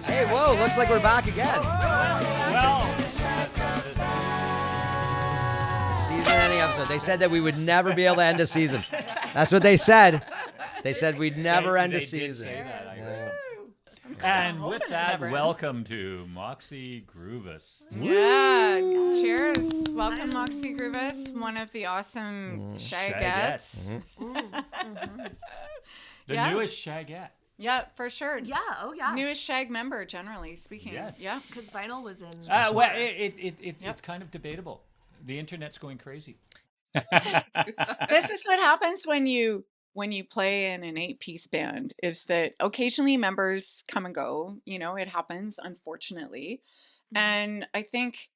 Hey, whoa, looks like we're back again. Well, Season ending episode. They said that we would never be able to end a season. That's what they said. They said we'd never end a they did season. say that, I agree. And with that, welcome to Moxie Grüvous. Yeah, cheers. Welcome, Moxie Grüvous, one of the awesome SHAGettes. The newest SHAGette. Yeah, for sure. Yeah, oh yeah. Newest SHAG member, generally speaking. Yes. Yeah. Because vinyl was in. Well, it's kind of debatable. The internet's going crazy. This is what happens when you play in an 8-piece band, is that occasionally members come and go. You know, it happens, unfortunately. And I think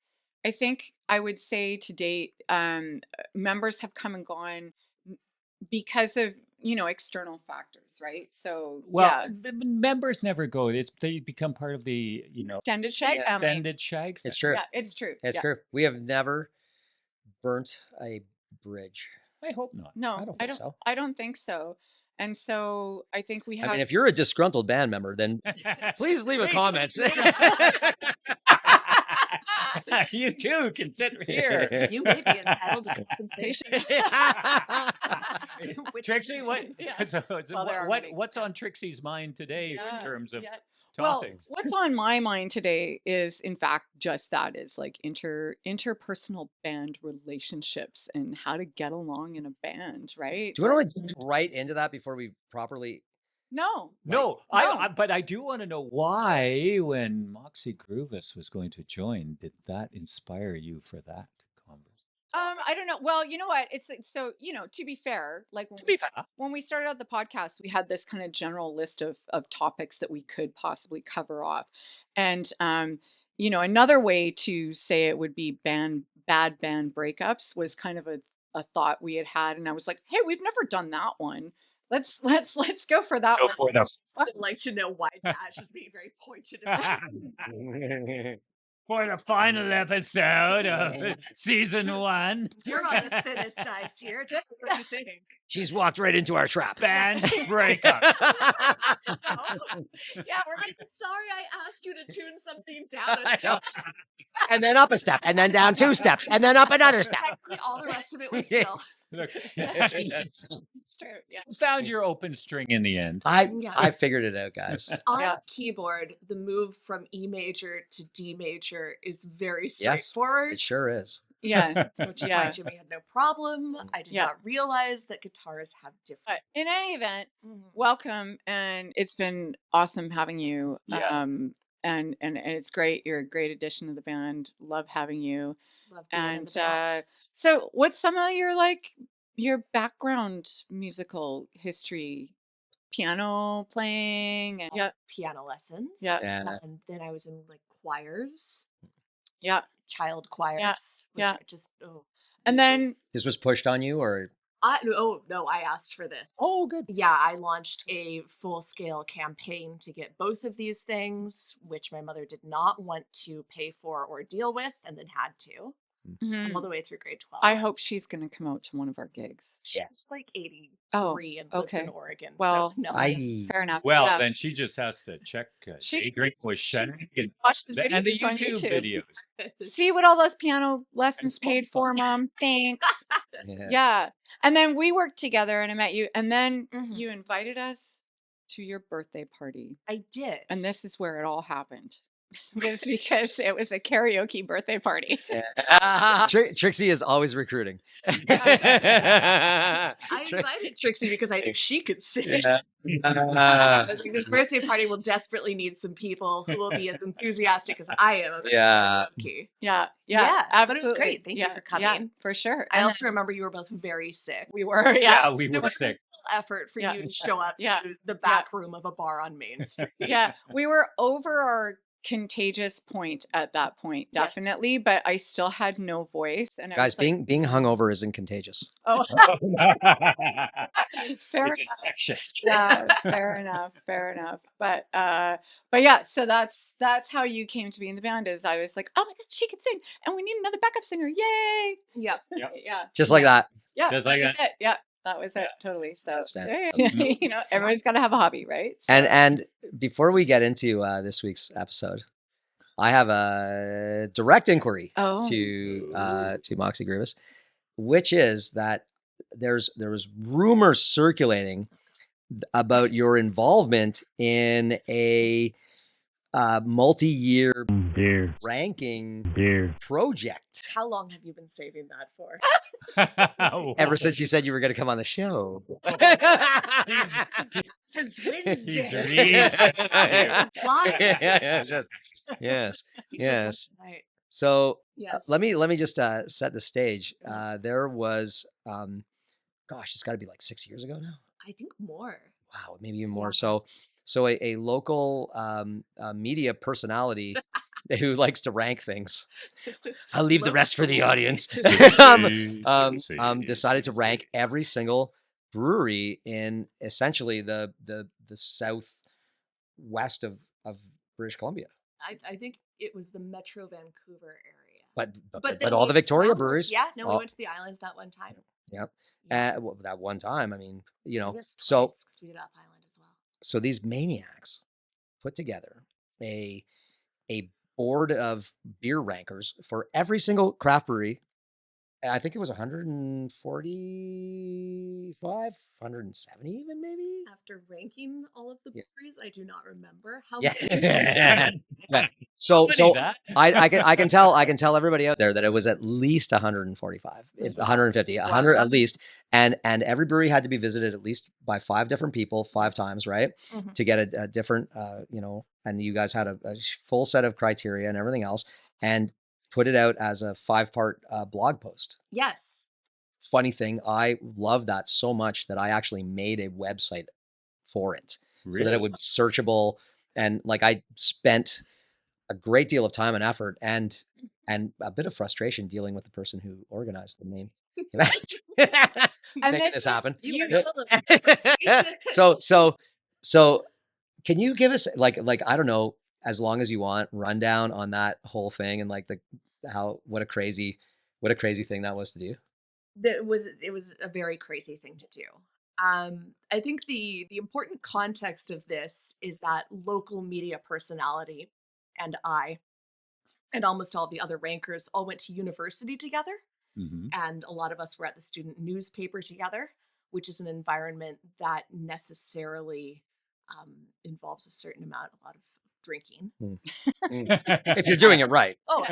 I would say to date, members have come and gone because of, external factors, right? So, members never go. They become part of the, extended SHAG family. extended SHAG. It's true. Yeah, it's true. It's true. We have never burnt a bridge. I hope not. No, I don't think so. I don't think so. And so I think we have. I mean, if you're a disgruntled band member, then please leave a comment. You too can sit here. You may be entitled to compensation. Trixie, what? Yeah. So, Well, what's on Trixie's mind today in terms of Well, topics? what's on my mind today is, in fact, just that, is like interpersonal band relationships and how to get along in a band, right? Do you want to get right into that before we properly? No. No, but I do want to know why, when Moxie Grüvous was going to join, did that inspire you for that conversation? I don't know. Well, you know what? It's so, to be fair, like when we started out the podcast, we had this kind of general list of topics that we could possibly cover off. And, another way to say it would be bad band breakups was kind of a thought we had. And I was like, hey, we've never done that one. Let's go for that one. I'd like to know why Dash is being very pointed about. For the final episode of season 1. You're on the thinnest ice here. Just what do you think? She's walked right into our trap. Band breakup. Yeah, we're like, sorry, I asked you to tune something down a step. And then up a step, and then down 2 steps, and then up another step. Technically, all the rest of it was chill. Look, It's true. Yeah. found your open string in the end. I figured it out, guys. On keyboard, the move from E major to D major is very straightforward. It sure is. Yeah. Which is why Jimmy had no problem. I did not realize that guitars have different. In any event, welcome, and it's been awesome having you. Yeah. And it's great. You're a great addition to the band. Love having you. Love being in And the band. so, what's some of your background musical history? Piano playing, and Piano lessons. Yeah. And then I was in like choirs. Yeah. Child choirs. Which Yeah. I just And then This was pushed on you, or? no, I asked for this. Oh, good. Yeah, I launched a full-scale campaign to get both of these things, which my mother did not want to pay for or deal with, and then had to all the way through grade 12. I hope she's going to come out to one of our gigs. She's like 83 and lives in Oregon. Well, no. Fair enough. Well, Yeah. then she just has to check Day Drinkin with SHAG Watch the and the videos on YouTube videos. See what all those piano lessons paid for, Mom. Thanks. Yeah. And then we worked together and I met you. And then you invited us to your birthday party. I did. And this is where it all happened. It's because it was a karaoke birthday party. Trixie is always recruiting. I invited Trixie because I knew she could sing. I was like, this birthday party will desperately need some people who will be as enthusiastic as I am. Yeah. Absolutely. But it was great. Thank you for coming. Yeah, for sure. I also remember you were both very sick. We were. Yeah, we were sick. Effort for you to show up to the back room of a bar on Main Street. Yeah, we were over our contagious point at that point, definitely, but I still had no voice. And Guys, being hungover isn't contagious. Oh, fair It's enough. infectious. Yeah, fair enough. But yeah, so that's how you came to be in the band. Is I was like, oh my god, she could sing, and we need another backup singer, yay! Yeah. Yeah, Just like that. yeah, Just like that's that. it. Yeah, That was it. Totally. So, Outstanding. you know, everyone's got to have a hobby, right? So, And before we get into this week's episode, I have a direct inquiry to Moxie Grüvous, which is that there was rumors circulating about your involvement in a multi-year ranking project. How long have you been saving that for? Ever since you said you were going to come on the show. Since Wednesday. Yes. Right. So Yes. let me just set the stage. There was, it's got to be like 6 years ago now. I think more. Wow, maybe even more. Yeah. So a local media personality who likes to rank things. I'll leave the rest for the audience. Decided to rank every single brewery in essentially the southwest of British Columbia. I think it was the Metro Vancouver area. But then all we the Victoria expanded. breweries. Yeah, no, we went to the island that one time. Yep. Yeah. That one time, I mean, you know, I guess so twice, 'cause we did Up Island as well. so these maniacs put together a board of beer rankers for every single craft brewery. I think it was 145, 170 even maybe. After ranking all of the Yeah. breweries, I do not remember how Yeah. many. Yeah. So that? I can tell everybody out there that it was at least 145, if 150, 100 at least, and every brewery had to be visited at least by 5 different people 5 times, right? Mhm. To get a different, and you guys had a full set of criteria and everything else, and put it out as a 5-part blog post. Yes. Funny thing, I love that so much that I actually made a website for it. So that it would be searchable, and like I spent a great deal of time and effort and a bit of frustration dealing with the person who organized the main event. Making this happen. You Yeah. were full of So can you give us like I don't know, as long as you want, rundown on that whole thing and like what a crazy thing that was to do? It was a very crazy thing to do. I think the important context of this is that local media personality and I and almost all the other rankers all went to university together, and a lot of us were at the student newspaper together, which is an environment that necessarily involves a lot of drinking. If you're doing it right. Oh,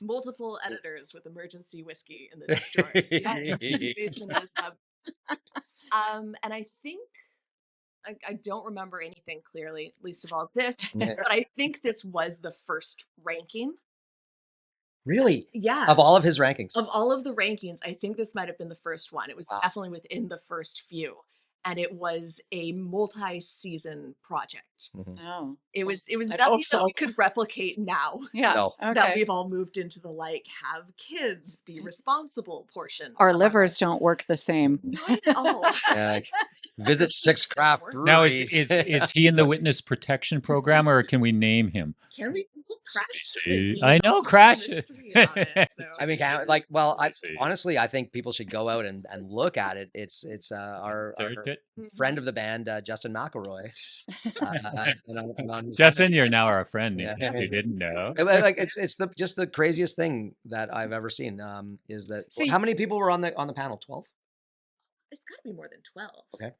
multiple editors with emergency whiskey in the distillers. Basement of the sub. And I think I don't remember anything clearly, least of all this, but I think this was the first ranking. Really? Yeah. Of all of his rankings. Of all of the rankings, I think this might have been the first one. It was definitely within the first few. And it was a multi-season project. Oh, It was I'd nothing hope that so. we could replicate now. yeah. No. That Okay. we've all moved into the have kids, be responsible portion. Our of livers lives. don't work the same. Not at all. Yeah, like, visit 6 craft breweries. Now, is he in the witness protection program, or can we name him? Can we Krash? See, I know, Krash. Mystery about it, so. I mean, honestly, I think people should go out and look at it. It's our friend of the band, Justin McElroy. Justin, you're now our friend. Yeah. If you didn't know. It's just the craziest thing that I've ever seen. Is that See- how many people were on the panel? 12. It's got to be more than 12. Okay.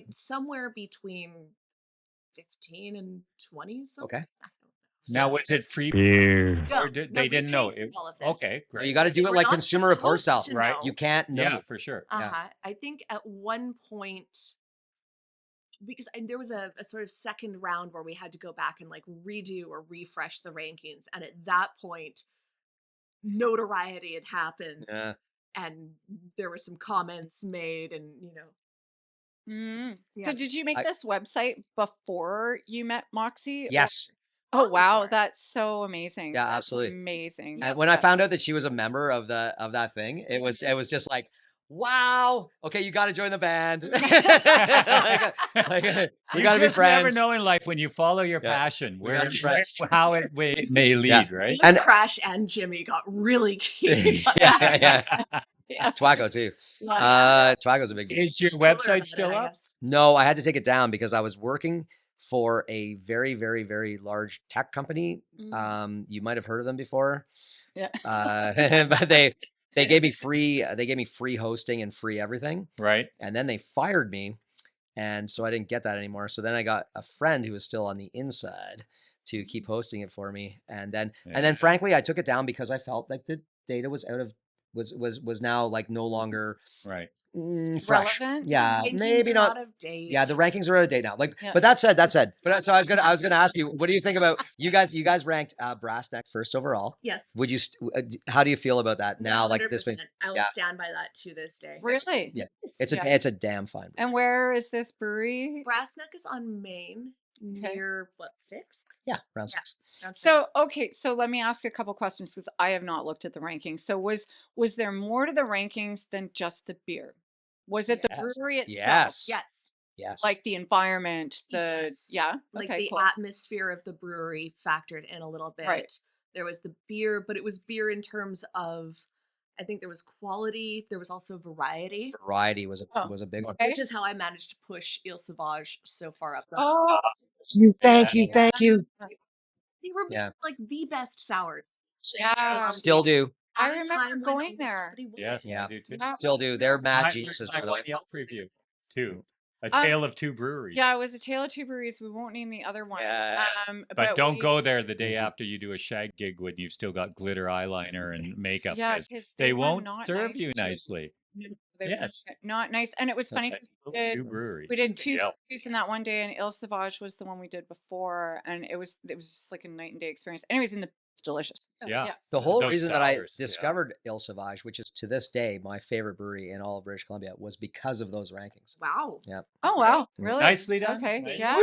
Somewhere between 15 and 20 something. Okay. I don't know. Now, was it free beer? No, Or they we didn't know? paid It, for all of this. okay, great. You got to do They it were like not Consumer Report style, supposed to right? know. You can't know. Yeah, for sure. I think at one point, because there was a sort of second round where we had to go back and redo or refresh the rankings, and at that point, notoriety had happened, Yeah. and there were some comments made, and Mm. yeah. So did you make this website before you met Moxie? Yes. Oh Not wow, before. that's so amazing. Yeah, That's absolutely. amazing. And when I found out that she was a member of that thing, it was just like, wow. Okay, you got to join the band. We got to be just friends. never know in life when you follow your Yeah. passion, We gotta be friends. how it may lead, Yeah. right? And- Krash and Jimmy got really keen. yeah. Tobacco too. Tobacco's a big deal. Is your website still up? No, I had to take it down because I was working for a very, very, very large tech company. You might have heard of them before. Yeah. But they gave me free hosting and free everything. Right. And then they fired me. And so I didn't get that anymore. So then I got a friend who was still on the inside to keep hosting it for me. And then frankly, I took it down because I felt like the data was was now like no longer right. Fresh. Relevant? Yeah, maybe not. Out of date. Yeah, the rankings are out of date now. Like, but that said. But so I was gonna ask you, what do you think about you guys? You guys ranked Brass Neck first overall. Yes. Would you? How do you feel about that now? 100%. Like this week, I will stand by that to this day. Really? Yeah. It's a damn fine brewery. And where is this brewery? Brass Neck is on Main, near what, 6th? Yeah, around 6. So so let me ask a couple questions because I have not looked at the rankings. So was there more to the rankings than just the beer? Was it the brewery itself? Yes. Like the environment, like the atmosphere of the brewery factored in a little bit. Right. There was the beer, but it was beer in terms of, I think there was quality. There was also variety. Variety was a big one. Which is how I managed to push Il Sauvage so far up. Thank you. They were like the best sours. Yeah. Still do. I remember going there. Yes, I do too. Still do. They're mad geniuses, by the way. Yelp review too. A tale of two breweries. Yeah, it was a tale of two breweries. We won't name the other one. But don't go there the day after you do a shag gig when you've still got glitter eyeliner and makeup. Yeah, because they won't serve you nicely. Yes, not nice. And it was funny because we did two breweries in that one day, and Il Sauvage was the one we did before, and it was just like a night and day experience. Anyways, it's delicious. Yeah. The whole reason that I discovered Il Sauvage, which is to this day my favorite brewery in all of British Columbia, was because of those rankings. Wow. Yeah. Oh wow. Really? Nicely done. Okay. Nice. Yeah.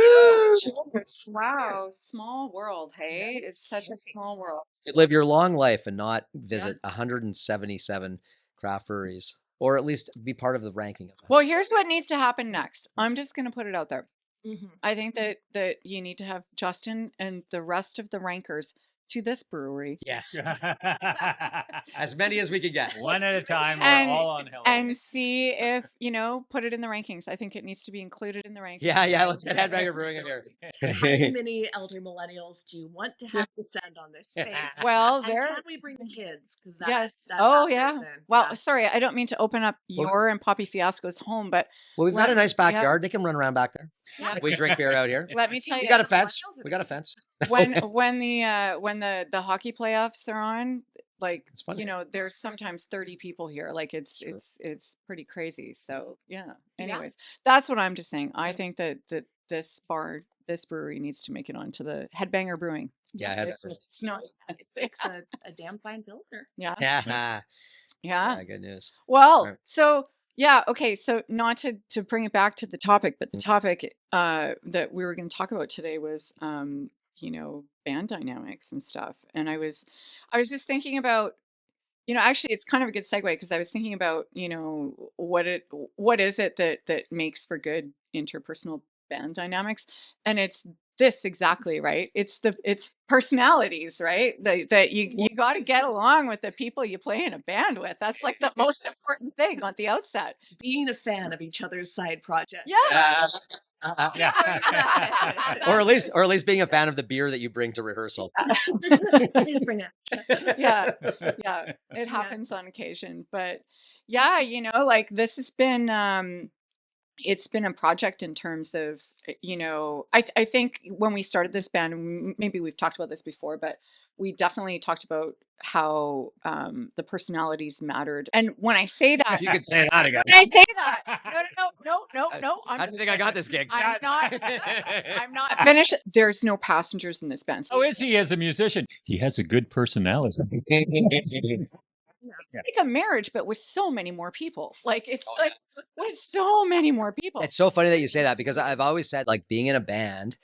Wow. Small world. Hey, it's such a small world. You live your long life and not visit 177 craft breweries, or at least be part of the ranking of them. Well, here's what needs to happen next. I'm just going to put it out there. I think that you need to have Justin and the rest of the rankers to this brewery. Yes. As many as we can get. One at a time. We're all on hell. And see if, put it in the rankings. I think it needs to be included in the rankings. Yeah. Let's get Headbanger Brewing in here. How many elder millennials do you want to have to send on this space? Well, can we bring the kids? Yes. Well, sorry, I don't mean to open up your and Poppy Fiasco's home, but we've got a nice backyard. They can run around back there. Yeah. We drink beer out here. Let me tell you, we got a fence. When the hockey playoffs are on, like, there's sometimes 30 people here. Like it's pretty crazy. So anyways, that's what I'm just saying. I think that this brewery needs to make it onto the Headbanger Brewing. Yeah, it's not. It's a damn fine pilsner. Yeah. Good news. Well, so. Yeah. Okay. So not to bring it back to the topic, but the topic that we were going to talk about today was, band dynamics and stuff. And I was just thinking about, actually it's kind of a good segue because I was thinking about, what is it that makes for good interpersonal band dynamics, and it's this exactly, right? It's personalities, right? That you got to get along with the people you play in a band with. That's like the most important thing at the outset. Being a fan of each other's side projects. Yeah. Or at least being a fan of the beer that you bring to rehearsal. Please bring it. Yeah. It happens on occasion, but like this has been. It's been a project in terms of, I think when we started this band, maybe we've talked about this before, but we definitely talked about how the personalities mattered. And when I say that, you could say that again. When I say that, no. How do you think I got this gig? I'm not finished. There's no passengers in this band. How is he as a musician? He has a good personality. It's like a marriage, but with so many more people. Like with so many more people. It's so funny that you say that because I've always said like being in a band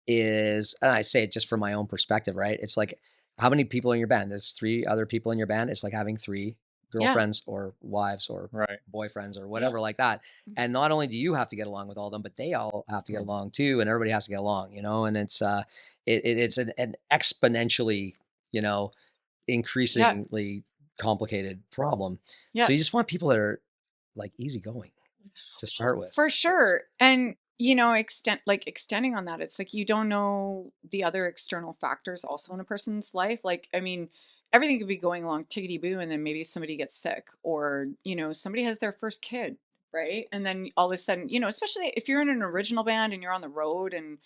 is, and I say it just from my own perspective, right? It's like how many people in your band? There's 3 other people in your band. It's like having 3 girlfriends or wives or boyfriends or whatever like that. And not only do you have to get along with all of them, but they all have to get along too, and everybody has to get along, and it's it's an exponentially, increasingly complicated problem. Yeah. But you just want people that are like easygoing to start with. For sure. And, you know, extending on that, it's like you don't know the other external factors also in a person's life. Like, I mean, everything could be going along tickety boo, and then maybe somebody gets sick, or, you know, somebody has their first kid, right? And then all of a sudden, you know, especially if you're in an original band and you're on the road, and,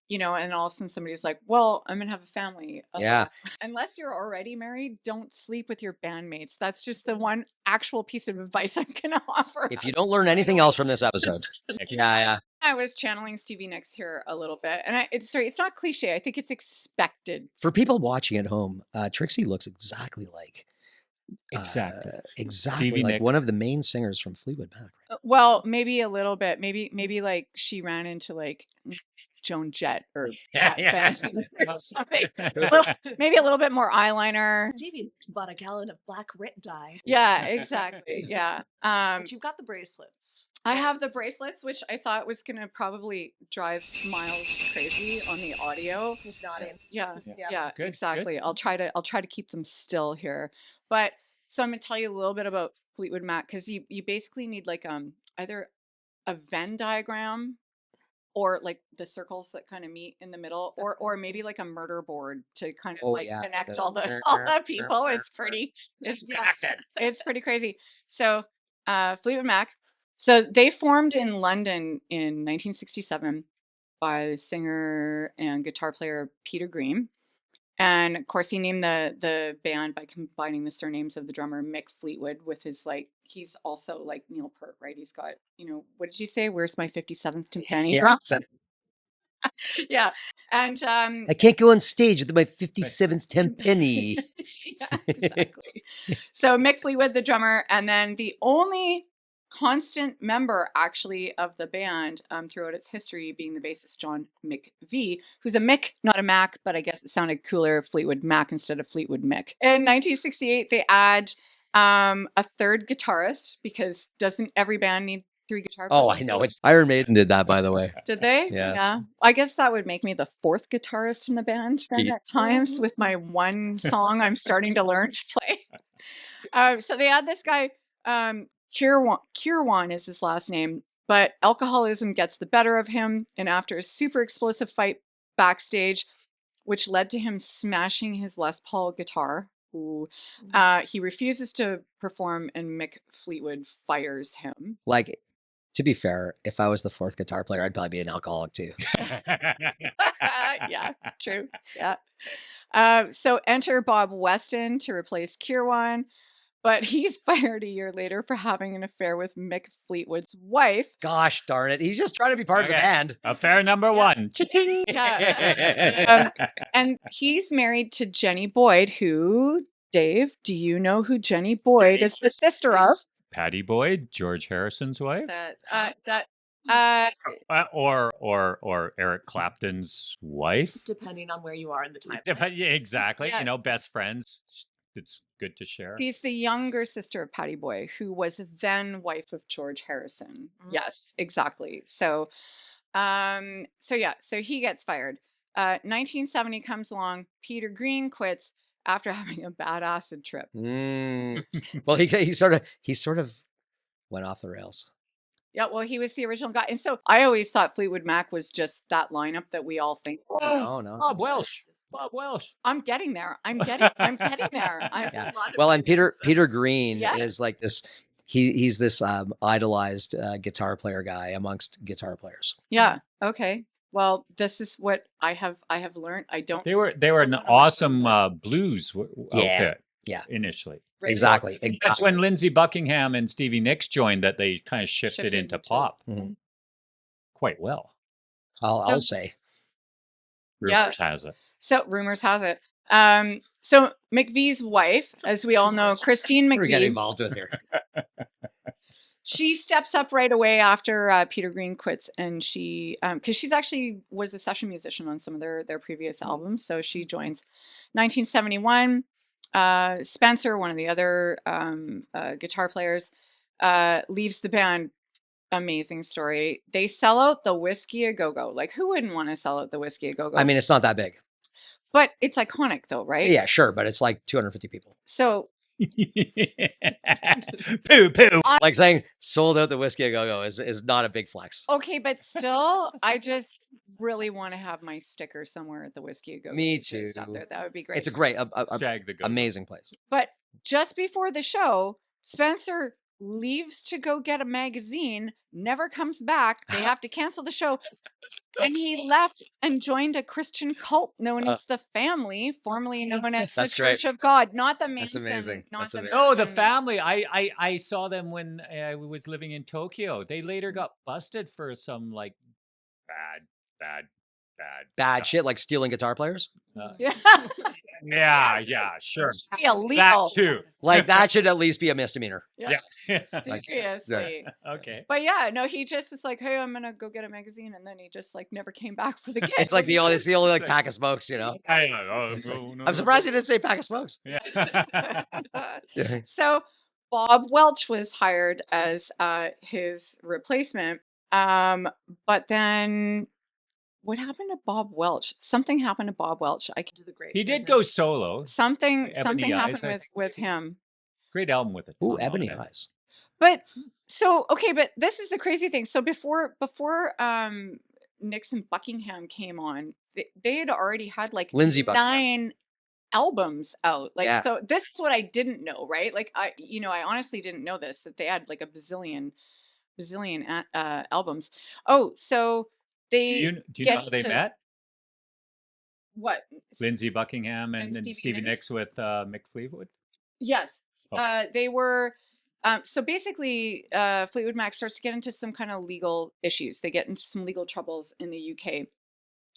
you know, and all of a sudden somebody's like, well, I'm going to have a family. Yeah. Unless you're already married, don't sleep with your bandmates. That's just the one actual piece of advice I'm going to offer. If you don't learn anything else from this episode. Yeah. I was channeling Stevie Nicks here a little bit. And it's not cliche. I think it's expected. For people watching at home, Trixie looks exactly like Stevie like Nicks. one of the main singers from Fleetwood Mac. Right? Well, maybe a little bit. Maybe like she ran into like Joan Jett or something. Maybe a little bit more eyeliner. Stevie Nicks bought a gallon of black Rit dye. Yeah, exactly. Yeah. But you've got the bracelets. I have the bracelets, which I thought was going to probably drive Miles crazy on the audio. He's nodding. Yeah, Good, exactly. good. I'll try to keep them still here. But so I'm going to tell you a little bit about Fleetwood Mac, because you basically need like either a Venn diagram, or like the circles that kind of meet in the middle, or maybe like a murder board to kind of connect all the people. It's pretty crazy. So Fleetwood Mac. So they formed in London in 1967 by the singer and guitar player Peter Green. And of course, he named the band by combining the surnames of the drummer Mick Fleetwood with his, like, he's also like Neil Peart, right? He's got, you know, what did you say? Where's my 57th timpani? Yeah. And I can't go on stage with my 57th timpani. Yeah, exactly. So Mick Fleetwood, the drummer, and then the only constant member actually of the band throughout its history being the bassist John McVie, who's a Mick, not a Mac, but I guess it sounded cooler, Fleetwood Mac instead of Fleetwood Mick. In 1968, they add a third guitarist, because doesn't every band need 3 guitar players? Oh, I know. It's Iron Maiden did that, by the way. Did they? Yes. Yeah. I guess that would make me the 4th guitarist in the band then at times, with my one song I'm starting to learn to play. So they add this guy, Kirwan is his last name, but alcoholism gets the better of him, and after a super explosive fight backstage, which led to him smashing his Les Paul guitar, he refuses to perform, and Mick Fleetwood fires him. Like, to be fair, if I was the 4th guitar player, I'd probably be an alcoholic too. Yeah, true. Yeah. So enter Bob Weston to replace Kirwan. But he's fired a year later for having an affair with Mick Fleetwood's wife. Gosh darn it. He's just trying to be part of the band. Affair number one. Yeah. And he's married to Jenny Boyd, who, Dave, do you know who Jenny Boyd is the sister of? Patty Boyd, George Harrison's wife. Or Eric Clapton's wife. Depending on where you are in the time. Yeah, exactly. Yeah. You know, best friends. It's good to share. She's the younger sister of Patty Boyd, who was then wife of George Harrison. Yes, exactly. So he gets fired. 1970 comes along. Peter Green quits after having a bad acid trip. Well, he sort of went off the rails. Yeah, well, he was the original guy. And so I always thought Fleetwood Mac was just that lineup that we all think. Oh, no. Bob Welsh. I'm getting there. I'm getting there. Well, and Peter Green is like this. He's this idolized guitar player guy amongst guitar players. Yeah. Okay. Well, this is what I have learned. They were an awesome blues outfit. Yeah. Initially. Exactly. That's when Lindsey Buckingham and Stevie Nicks joined that they kind of shifted into pop quite well. I'll say. Rumors has it. So rumors has it. So McVie's wife, as we all know, Christine McVie. We're getting involved with here. She steps up right away after Peter Green quits, and she, because she's actually was a session musician on some of their previous albums, so she joins. 1971, Spencer, one of the other guitar players, leaves the band. Amazing story. They sell out the Whiskey A Go Go. Like, who wouldn't want to sell out the Whiskey A Go Go? I mean, it's not that big. But it's iconic, though, right? Yeah, sure, but it's like 250 people. So Poo poo. Like saying sold out the Whiskey a Go-Go is not a big flex. Okay, but still, I just really want to have my sticker somewhere at the Whiskey a Go-Go. Me too. Out there. That would be great. It's a great, Shag the Go-Go. amazing place. But just before the show, Spencer leaves to go get a magazine, never comes back. They have to cancel the show. And he left and joined a Christian cult known as the Family, formerly known as the Church of God, not the Manson. That's amazing. Not That's the amazing. Oh, the Family. I saw them when I was living in Tokyo. They later got busted for some like bad stuff. shit, like stealing guitar players. Yeah. Yeah, sure. Be illegal. That too. Like that should at least be a misdemeanor. Yeah. Seriously. Okay. But yeah, no, he just was like, hey, I'm gonna go get a magazine, and then he just like never came back for the gig. It's like the only like pack of smokes, you know. I know. I'm surprised he didn't say pack of smokes. Yeah. So Bob Welch was hired as his replacement. But then what happened to Bob Welch? Something happened to Bob Welch. I can do the great. He did go solo. Something Ebony Eyes, happened with him. Great album with it. Ooh, Ebony Eyes. But so okay, but this is the crazy thing. So before Nicks and Buckingham came on, they had already had like Lindsey 9 albums out. Like Yeah. so this is what I didn't know, right? Like I honestly didn't know this, that they had like a bazillion albums. Oh, so they Do you know how they met? What? Lindsey Buckingham and Stevie Stevie Nicks? Nicks with Mick Fleetwood? Yes. Oh. They were so basically Fleetwood Mac starts to get into some kind of legal issues. They get into some legal troubles in the UK.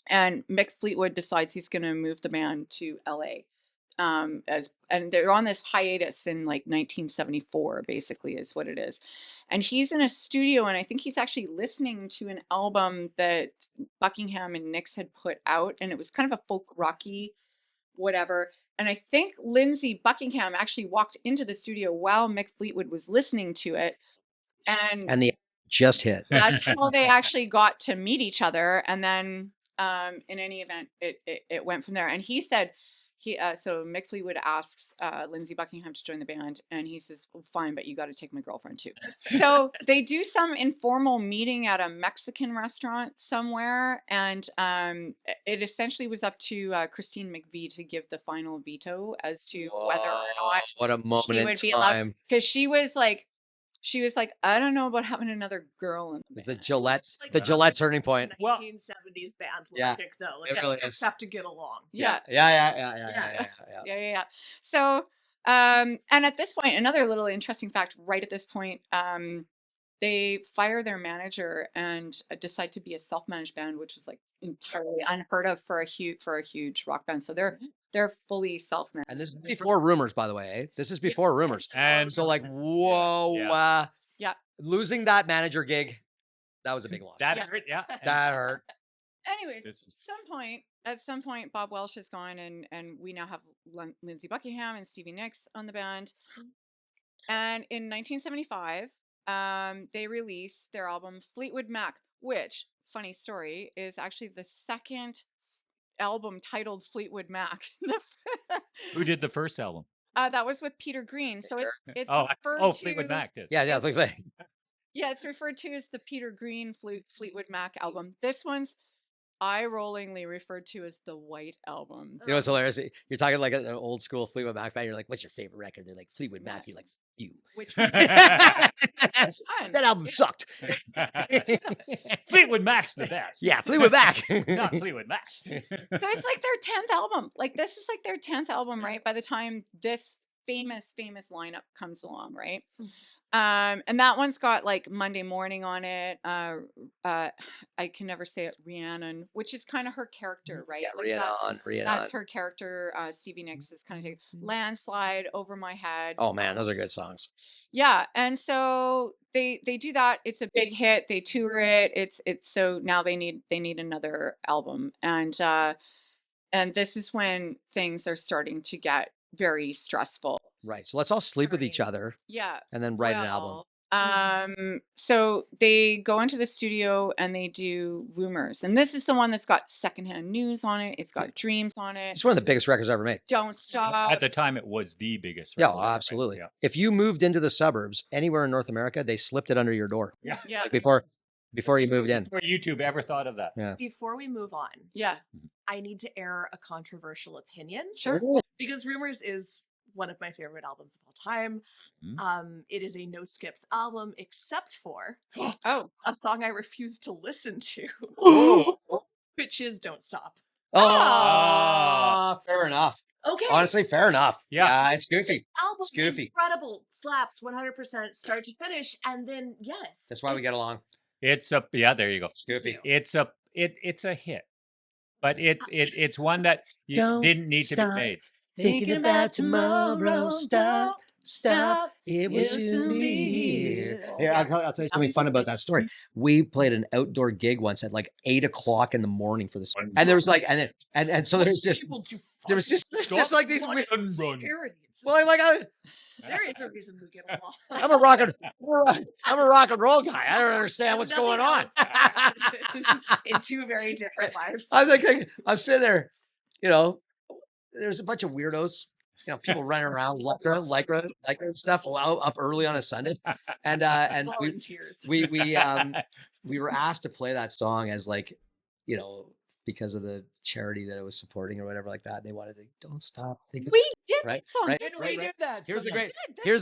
And Mick Fleetwood decides he's going to move the band to LA. And they're on this hiatus in like 1974, basically, is what it is. And he's in a studio, and I think he's actually listening to an album that Buckingham and Nicks had put out, and it was kind of a folk rocky, whatever. And I think Lindsey Buckingham actually walked into the studio while Mick Fleetwood was listening to it, and the just hit. that's how they actually got to meet each other. And then in any event, it went from there. And he said, so Mick Fleetwood asks Lindsey Buckingham to join the band, and he says, well, fine, but you got to take my girlfriend too. So they do some informal meeting at a Mexican restaurant somewhere, and it essentially was up to Christine McVie to give the final veto as to whether or not What a moment in be allowed, time. because she was like, I don't know about having another girl in the band. The Gillette turning point. 1970s band logic, though. Like, it really just is. have to get along. Yeah. Yeah. So, and at this point, another little interesting fact, right at this point, they fire their manager and decide to be a self-managed band, which was like entirely unheard of for a huge rock band. So they're fully self-managed. And this is before rumors, by the way. Eh? This is before rumors. And So like, whoa, Yeah. losing that manager gig, that was a big loss. that hurt, yeah. That hurt. Anyways, This is- at some point, Bob Welch is gone, and we now have Lindsey Buckingham and Stevie Nicks on the band. And in 1975, they release their album Fleetwood Mac, which, funny story, is actually the second album titled Fleetwood Mac. Who did the first album? That was with Peter Green. So it's Fleetwood Mac did. Yeah, Fleetwood. Yeah, it's referred to as the Peter Green Fleetwood Mac album. This one's eye-rollingly referred to as the White Album. You know what's hilarious? You're talking like an old school Fleetwood Mac fan. You're like, what's your favorite record? They're like, Fleetwood Mac. You're like, you. Which one? That album sucked. Fleetwood Mac's the best. Yeah, Fleetwood Mac. Not Fleetwood Mac. So it's like their 10th album. Like this is like their 10th album, right? By the time this famous lineup comes along, right? And that one's got like Monday Morning on it. I can never say it. Rhiannon, which is kind of her character, right? Yeah, like Rhiannon. That's her character. Stevie Nicks is kind of taking Landslide, Over My Head. Oh man, those are good songs. Yeah, and so they do that. It's a big hit. They tour it. It's so now they need another album, and this is when things are starting to get very stressful. Right. So let's all sleep with each other. Yeah. And then write an album. So they go into the studio and they do Rumors. And this is the one that's got Secondhand News on it. It's got Dreams on it. It's one of the biggest records ever made. Don't Stop. At the time, it was the biggest. Yeah, record ever made. absolutely. Yeah. If you moved into the suburbs anywhere in North America, they slipped it under your door. Yeah. Yeah. Like before you moved in. Before YouTube ever thought of that. Yeah. Before we move on, Yeah. I need to air a controversial opinion. Sure. Because Rumors is one of my favorite albums of all time. It is a no skips album, except for Oh. a song I refuse to listen to, which is Don't Stop. Oh, fair enough. Okay. Honestly, fair enough. Yeah. It's goofy. Album It's goofy. incredible, slaps 100% start to finish, and then yes, That's why we get along. There you go. It's goofy. It's a hit, but it's one that Don't didn't need to be stop. made. Thinking about tomorrow, stop, it will soon be here. Here, I'll tell you something fun about that story. We played an outdoor gig once at like 8 o'clock in the morning for this, and there was like, and so there's just there's like these weird, There is a reason we get along. I'm a rock and roll guy. I don't understand what's going on. In two very different lives. I'm thinking, I'm sitting there, there's a bunch of weirdos, people running around lycra and stuff up early on a Sunday. And Volunteers. we were asked to play that song as like, because of the charity that it was supporting or whatever like that. They wanted to Don't Stop thinking. We did Right, that song. right, Didn't We did that. Here's the So- great Here's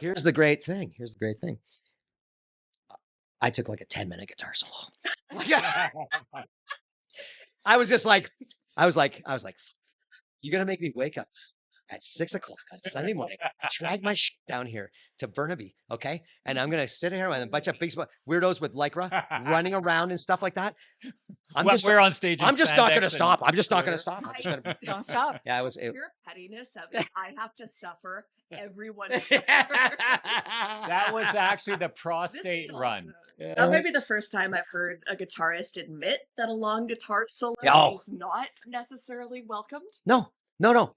here's the great thing. Here's the great thing. I took like a 10-minute guitar solo. I was like, you're gonna make me wake up at 6 o'clock on Sunday morning, drag my shit down here to Burnaby, okay? And I'm gonna sit here with a bunch of big weirdos with lycra running around and stuff like that. We're on stage. in I'm just not spandex gonna and- stop. I'm just not gonna stop. I'm just gonna. Don't Stop. Yeah, it was. Your pettiness of it, I have to suffer. Everyone That was actually the This prostate song, run. That might be the first time I've heard a guitarist admit that a long guitar solo Oh. is not necessarily welcomed. No.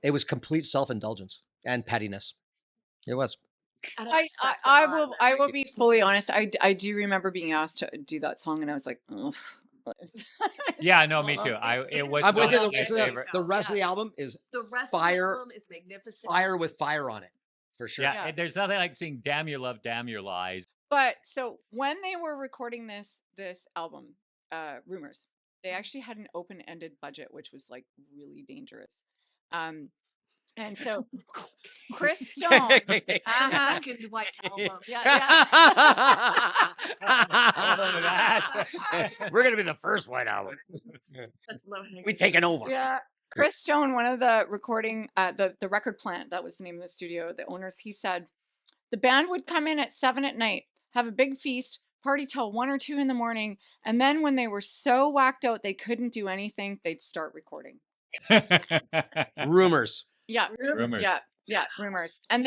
It was complete self-indulgence and pettiness. It was. And I respect a I lot will that I you will do. be fully honest. I do remember being asked to do that song, and I was like, ugh. Yeah, no, me too. It was. I'm with you. not The my rest, of the, favorite. the rest of the album is The rest Fire- of the album is magnificent. fire with fire on it, for sure. Yeah, Yeah. there's nothing like seeing "Damn Your Love, Damn Your Lies." But so when they were recording this album, Rumors, they actually had an open-ended budget, which was like really dangerous. And so Chris Stone, Black and white album. We're gonna be the first white album. Such low-hanging We taking over. yeah. Chris Stone, one of the recording, the record plant, that was the name of the studio, the owners, he said, the band would come in at 7 at night, have a big feast, party till 1 or 2 in the morning, and then when they were so whacked out they couldn't do anything, they'd start recording. Rumors. Yeah. Rumors. Yeah, Rumors. And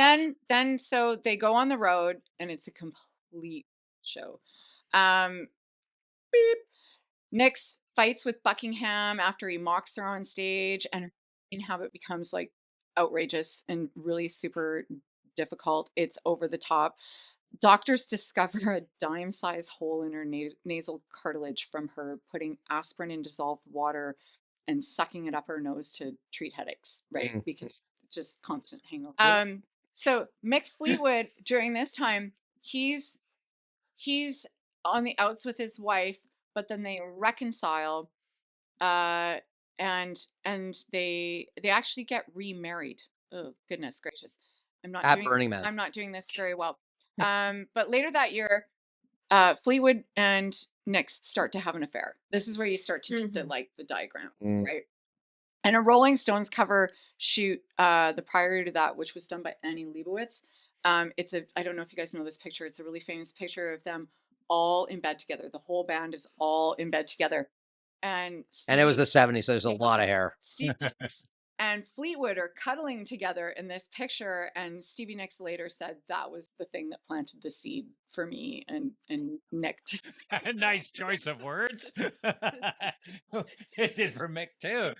then so they go on the road and it's a complete show. Beep. Nicks fights with Buckingham after he mocks her on stage, and her habit becomes like outrageous and really super difficult. It's over the top. Doctors discover a dime-sized hole in her nasal cartilage from her putting aspirin in dissolved water and sucking it up her nose to treat headaches, right? Because just constant hangover. So Mick Fleetwood during this time, he's on the outs with his wife, but then they reconcile, and they actually get remarried. Oh goodness gracious! At Burning Man. I'm not doing this very well. But later that year, Fleetwood and Nicks start to have an affair. This is where you start to the diagram, right? And a Rolling Stones cover shoot the prior to that, which was done by Annie Leibovitz. It's I don't know if you guys know this picture. It's a really famous picture of them all in bed together. The whole band is all in bed together. And it was the 70s, so there's a lot of hair. Steve Nicks and Fleetwood are cuddling together in this picture, and Stevie Nicks later said that was the thing that planted the seed for me and Nick. Nice choice of words. It did for Mick too.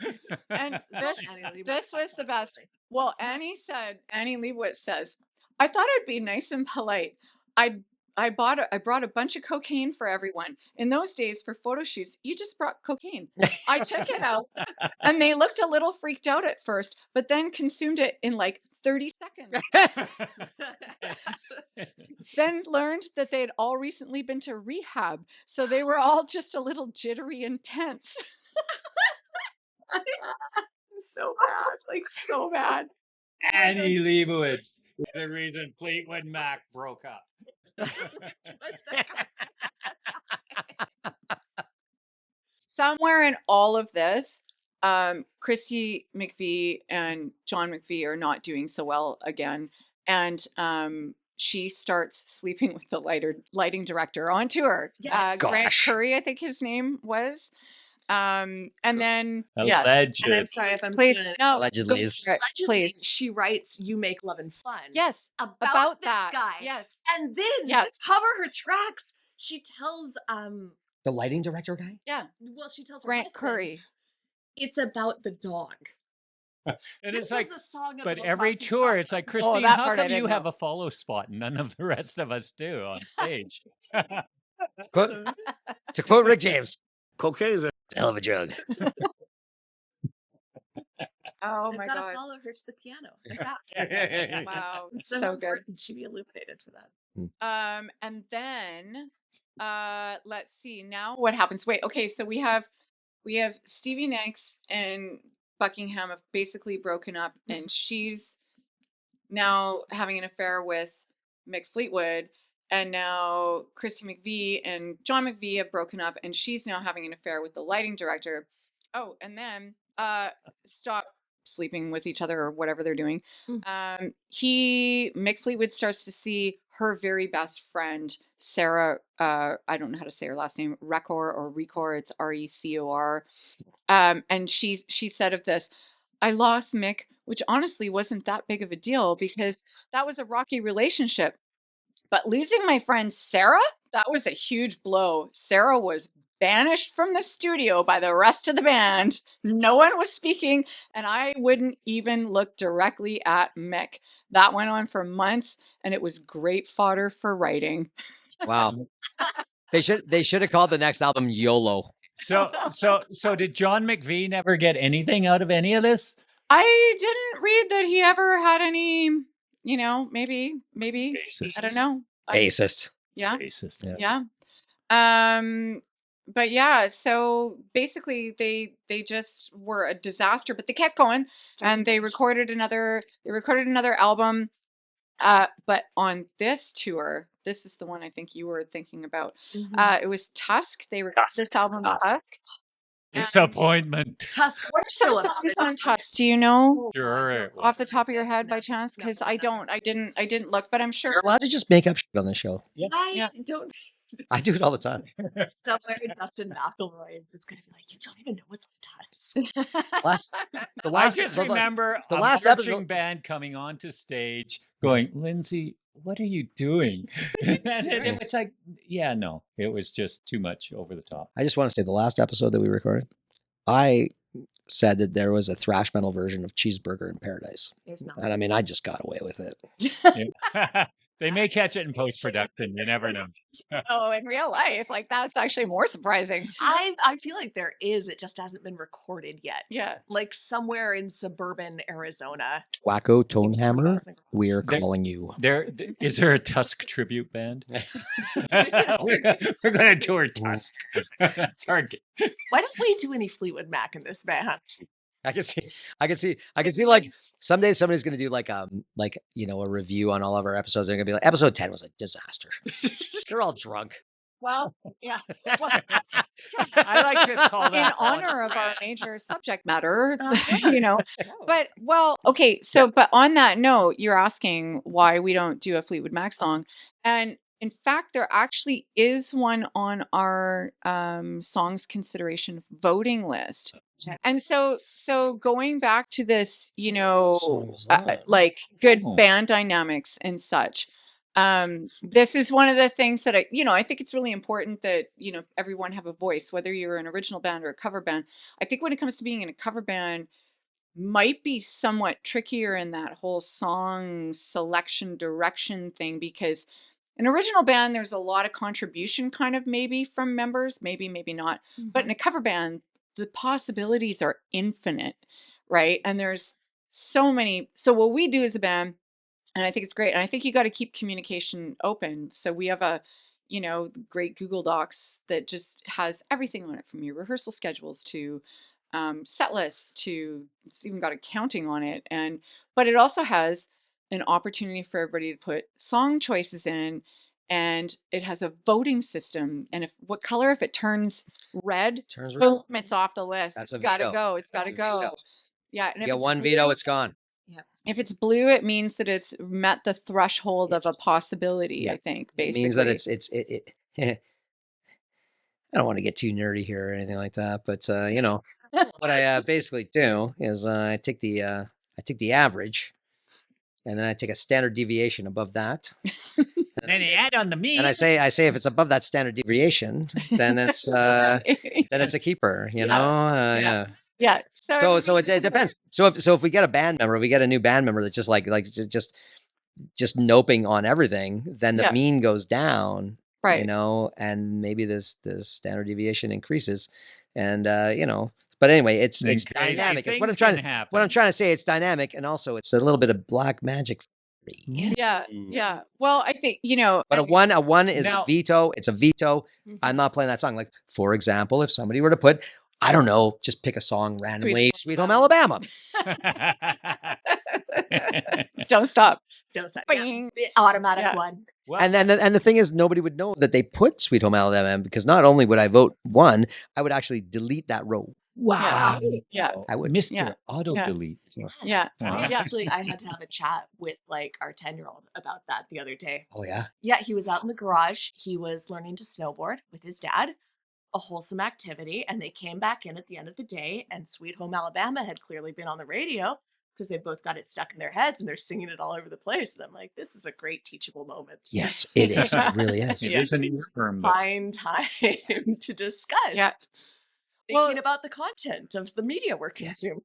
And this was the best. Well, Annie Leibovitz says, I thought I'd be nice and polite. I'd I brought a bunch of cocaine for everyone. In those days, for photo shoots, you just brought cocaine. I took it out, and they looked a little freaked out at first, but then consumed it in like 30 seconds. Then learned that they had all recently been to rehab, so they were all just a little jittery and tense. So bad, like so bad. Annie Leibovitz, the reason Fleetwood Mac broke up. Somewhere in all of this, Christy McVie and John McVie are not doing so well again, and she starts sleeping with the lighting director on tour. Grant Curry, I think his name was. And then Alleged. And I'm sorry if I'm allegedly, please. She writes "You Make Lovin' Fun." Yes, about that guy. Yes, and then cover her tracks. She tells the lighting director guy. Yeah. Well, she tells Grant her husband, Curry. It's about the dog. And This it's like, is a song but about every Bucky's tour, dog. it's like, Christine, that how part I come you didn't have know. a follow spot and none of the rest of us do on stage? To quote Rick James, cocaine's a hell of a drug. Oh They've my gotta God. follow her to the piano. Wow. It's So good. important. She'd be illuminated for that. And then let's see now what happens. Wait, okay, so we have Stevie Nicks and Buckingham have basically broken up, and she's now having an affair with Mick Fleetwood, and now Christy McVie and John McVie have broken up, and she's now having an affair with the lighting director. Oh, and then stop sleeping with each other or whatever they're doing. Mick Fleetwood starts to see her very best friend, Sarah, I don't know how to say her last name, Recor, it's Recor. And she said of this, I lost Mick, which honestly wasn't that big of a deal because that was a rocky relationship. But losing my friend Sarah, that was a huge blow. Sarah was banished from the studio by the rest of the band. No one was speaking, and I wouldn't even look directly at Mick. That went on for months, and it was great fodder for writing. Wow. They should have called the next album YOLO. So did John McVie never get anything out of any of this? I didn't read that he ever had any, maybe, Bassist. I don't know. Bassist. Yeah. Bassist. Yeah. But yeah, so basically they just were a disaster, but they kept going and they recorded another album. But on this tour, this is the one I think you were thinking about. It was Tusk. They recorded this album Tusk. Disappointment. Tusk. What are some songs on Tusk? Do you know Sure it was. off the top of your head by chance? Because I didn't look, but I'm sure. You're allowed to just make up shit on the show. I don't. I do it all the time. Somewhere Justin McElroy is just going to be like, you don't even know what's on Tusk. I just remember the a last marching episode band coming onto stage going, Lindsay, what are you doing? And it was like, yeah, no, it was just too much over the top. I just want to say the last episode that we recorded, I said that there was a thrash metal version of Cheeseburger in Paradise. There's not. And I mean, I just got away with it. Yeah. They may catch it in post-production. You never know. Oh, in real life, like that's actually more surprising. I feel like there is. It just hasn't been recorded yet. Yeah. Like somewhere in suburban Arizona. Wacko Tonehammer, we're calling you. Is there a Tusk tribute band? We're going to tour Tusk. That's our game. Why don't we do any Fleetwood Mac in this band? I can see like someday somebody's going to do like a review on all of our episodes. They're going to be like, episode 10 was a disaster. They're all drunk. Well, yeah. Well, I like to call that in honor of our major subject matter, But okay. So, but on that note, you're asking why we don't do a Fleetwood Mac song, and in fact, there actually is one on our songs consideration voting list. And so going back to this, like good band dynamics and such. This is one of the things that I think it's really important that, everyone have a voice, whether you're an original band or a cover band. I think when it comes to being in a cover band, might be somewhat trickier in that whole song selection direction thing, because an original band, there's a lot of contribution kind of maybe from members, maybe not. But in a cover band, the possibilities are infinite, right? And there's so many. So what we do as a band, and I think it's great, and I think you got to keep communication open. So we have a, great Google Docs that just has everything on it, from your rehearsal schedules to set lists to, it's even got accounting on it. But it also has an opportunity for everybody to put song choices in, and it has a voting system. And if it turns red, boom, it's off the list. That's it's got to go. It's got to go. Veto. Yeah. And you get one veto, it's gone. Yeah. If it's blue, it means that it's met the threshold of a possibility. Yeah. I think basically it means that it I don't want to get too nerdy here or anything like that, but what I basically do is I take the average, and then I take a standard deviation above that. And then you add on the mean. And I say if it's above that standard deviation, then it's then it's a keeper. Yeah. So it depends. So if we get a band member, we get a new band member that's just just noping on everything, then the mean goes down. Right. And maybe this standard deviation increases, and but anyway, it's dynamic. It's what I'm trying to say. It's dynamic, and also it's a little bit of black magic. Yeah. Well, I think But a one is a veto. It's a veto. I'm not playing that song. Like, for example, if somebody were to put, I don't know, just pick a song randomly, Sweet Home Alabama. Don't stop. Yeah. The automatic one. Well, and the thing is, nobody would know that they put Sweet Home Alabama, because not only would I vote one, I would actually delete that row. Wow. Yeah. I would. Mr. Auto Delete. Yeah. Actually, I had to have a chat with our 10-year-old about that the other day. Oh, yeah? Yeah, he was out in the garage. He was learning to snowboard with his dad, a wholesome activity. And they came back in at the end of the day, and Sweet Home Alabama had clearly been on the radio, because they both got it stuck in their heads and they're singing it all over the place. And I'm like, this is a great teachable moment. Yes, it is. It really is. It is an fine time to discuss. Yeah. Thinking about the content of the media we're consuming.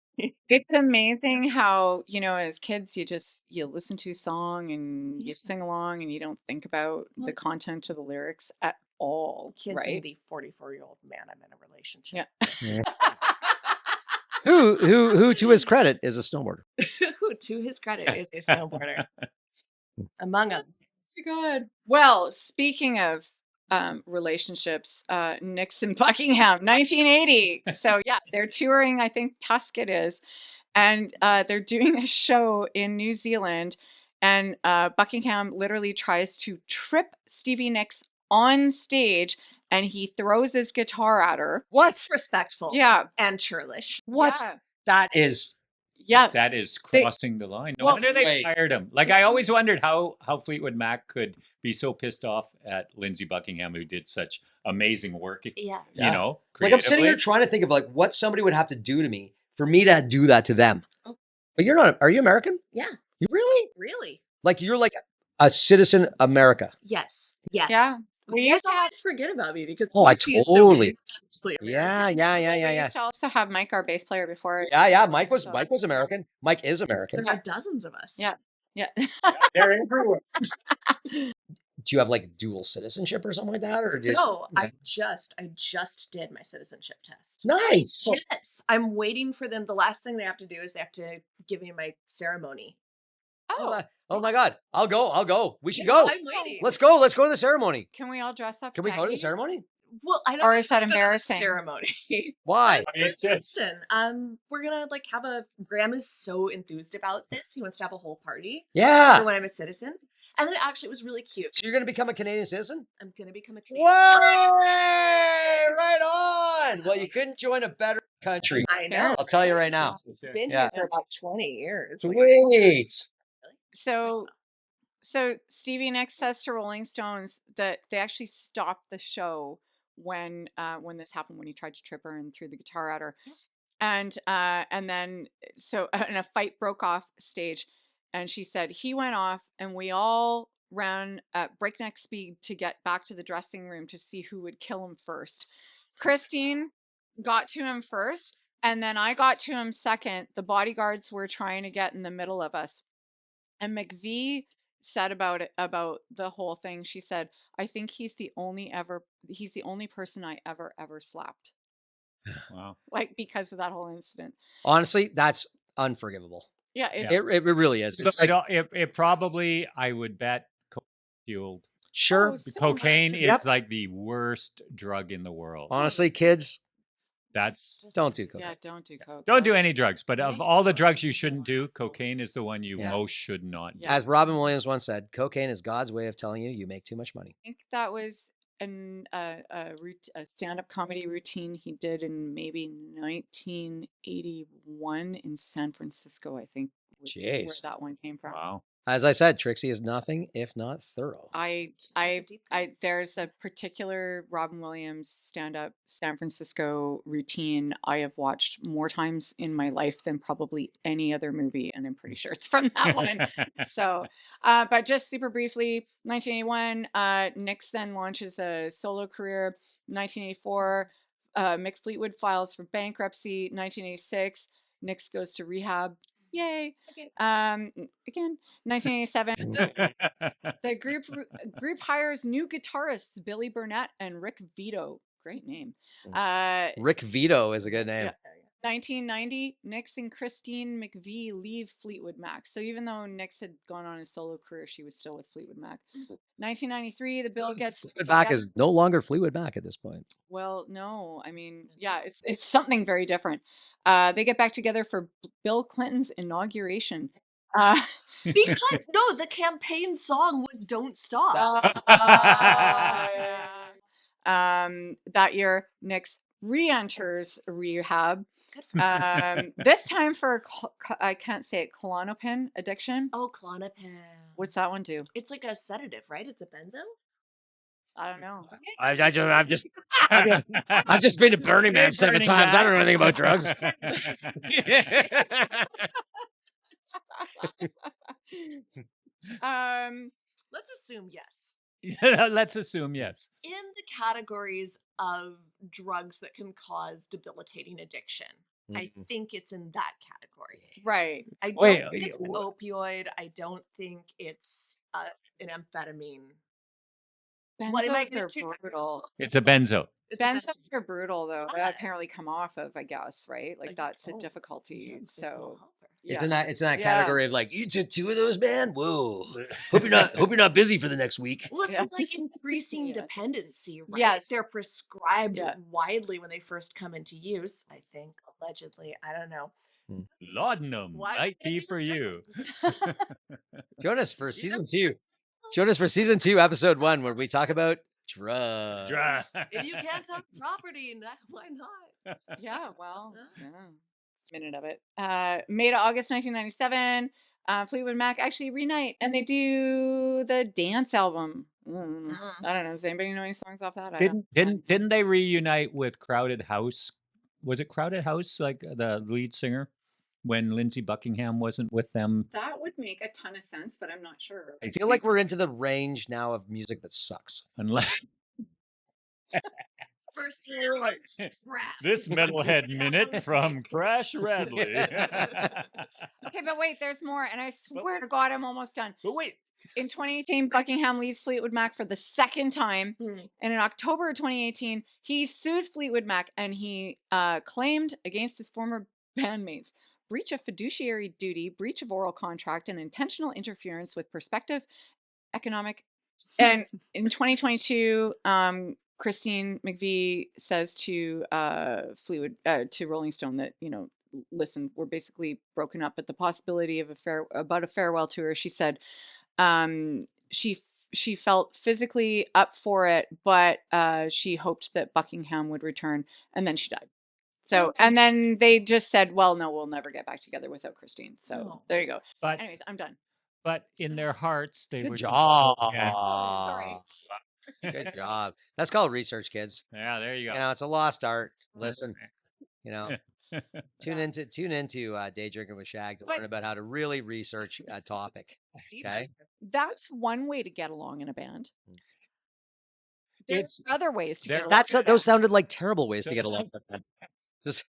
It's amazing how, as kids, you listen to a song and you sing along and you don't think about the content of the lyrics at all. Kid, right? The 44-year-old man I'm in a relationship. Yeah. Who to his credit is a snowboarder. Who to his credit is a snowboarder. Among others. God. Well, speaking of relationships, Nicks and Buckingham, 1980. So yeah, they're touring, I think Tusk it is. And they're doing a show in New Zealand. And Buckingham literally tries to trip Stevie Nicks on stage, and he throws his guitar at her. What? Disrespectful. Yeah. And churlish. What? Yeah. That is... Yeah. That is crossing the line. No wonder they fired him. Like, I always wondered how Fleetwood Mac could be so pissed off at Lindsey Buckingham, who did such amazing work. Yeah. Like, I'm sitting here trying to think of what somebody would have to do to me for me to do that to them. Oh. But you're not, are you American? Yeah. You really? Really? Like, you're like a citizen America. Yes. Yeah. Yeah. We used to always forget about me because I totally. Yeah. We used to also have Mike, our bass player, before. Yeah. Mike was American. Mike is American. There are dozens of us. Yeah. They're everywhere. Do you have like dual citizenship or something like that? Or No, I just did my citizenship test. Nice. Yes. I'm waiting for them. The last thing they have to do is they have to give me my ceremony. Oh my God. I'll go. We should go. I'm waiting. Let's go. Let's go to the ceremony. Can we all dress up? Can we go to the ceremony? Well, I don't. Or is that embarrassing? Ceremony. Why? Kristen, we're gonna have a. Graham is so enthused about this. He wants to have a whole party. Yeah. For when I'm a citizen, and then it was really cute. So you're gonna become a Canadian citizen? I'm gonna become a Canadian. Whoa! Right on. Well, you couldn't join a better country. I know. I'll tell you right now. Been here for about 20 years. Sweet. So Stevie Nicks says to Rolling Stones that they actually stopped the show when this happened, when he tried to trip her and threw the guitar at her. Yes. And then a fight broke off stage, and she said he went off and we all ran at breakneck speed to get back to the dressing room to see who would kill him first. Christine got to him first, and then I got to him second. The bodyguards were trying to get in the middle of us. And McVie said about the whole thing. She said, "I think he's the only person I ever slapped." Wow. Like, because of that whole incident. Honestly, that's unforgivable. Yeah, it really is. It's like, it probably, I would bet, fueled. Sure. Oh, so Cocaine much. is Yep. like the worst drug in the world. Honestly, kids, That's don't do cocaine. Yeah, don't do coke. don't do any drugs. But of all the drugs you shouldn't do, cocaine is the one you Yeah. most should not do. Yeah. As Robin Williams once said, cocaine is God's way of telling you you make too much money. I think that was a stand-up comedy routine he did in maybe 1981 in San Francisco, I think, was where Jeez. that one came from. Wow. As I said, Trixie is nothing if not thorough. There's a particular Robin Williams stand-up San Francisco routine I have watched more times in my life than probably any other movie, and I'm pretty sure it's from that one. So, but just super briefly, 1981, Nicks then launches a solo career. 1984, Mick Fleetwood files for bankruptcy. 1986, Nicks goes to rehab. Yay! Again, 1987, the group hires new guitarists Billy Burnett and Rick Vito. Great name. Rick Vito is a good name. Yeah. 1990, Nicks and Christine McVie leave Fleetwood Mac. So even though Nicks had gone on his solo career, she was still with Fleetwood Mac. 1993, the bill gets Fleetwood Mac is no longer Fleetwood Mac at this point. Well, no, I mean, yeah, it's something very different. They get back together for Bill Clinton's inauguration. Because no, the campaign song was "Don't Stop." That year, Nicks re-enters rehab. This time for I can't say it, Klonopin addiction. Oh, Klonopin. What's that one do? It's like a sedative, right? It's a benzo. I don't know. I've just been to Burning Man 7 times. I don't know anything about drugs. Let's assume yes. Let's assume yes. In the categories of drugs that can cause debilitating addiction, I think it's in that category. Right. I don't think it's an opioid. I don't think it's an amphetamine. Benzos are brutal. It's a benzo. Benzos are brutal, though. They apparently come off of, I guess, right? Like that's a difficulty. So yeah, it's in that category of like, you took 2 of those, man. Whoa. Hope you're not busy for the next week. Well, it's like increasing dependency, right? Yes. They're prescribed widely when they first come into use. I think allegedly. I don't know. Laudanum might be for you. Join us for season 2. Join us for season 2, episode 1, where we talk about drugs. If you can't have property, why not? Yeah, well, minute of it. May to August 1997, Fleetwood Mac actually reunite, and they do the dance album. I don't know. Does anybody know any songs off that? Didn't they reunite with Crowded House? Was it Crowded House, like the lead singer, when Lindsey Buckingham wasn't with them? That would make a ton of sense, but I'm not sure. I feel like we're into the range now of music that sucks. Unless First this metalhead minute from Krash Radley. Okay, but wait, there's more, and I swear to God, I'm almost done. But wait. In 2018, Buckingham leaves Fleetwood Mac for the second time. And in October of 2018, he sues Fleetwood Mac, and he claimed against his former bandmates breach of fiduciary duty, breach of oral contract, and intentional interference with prospective economic. And in 2022, Christine McVie says to Fleetwood, to Rolling Stone that, listen, we're basically broken up, but the possibility of a farewell tour, she said, she felt physically up for it, but she hoped that Buckingham would return, and then she died. So, and then they just said, well, no, we'll never get back together without Christine. So there you go. But anyways, I'm done. But in their hearts, they were. Good job. Sorry. Good job. That's called research, kids. Yeah, there you go. It's a lost art. Listen, tune into Day Drinkin with Shag to learn about how to really research a topic. Okay, that's one way to get along in a band. There's other ways to get along. Those sounded like terrible ways to get along. That's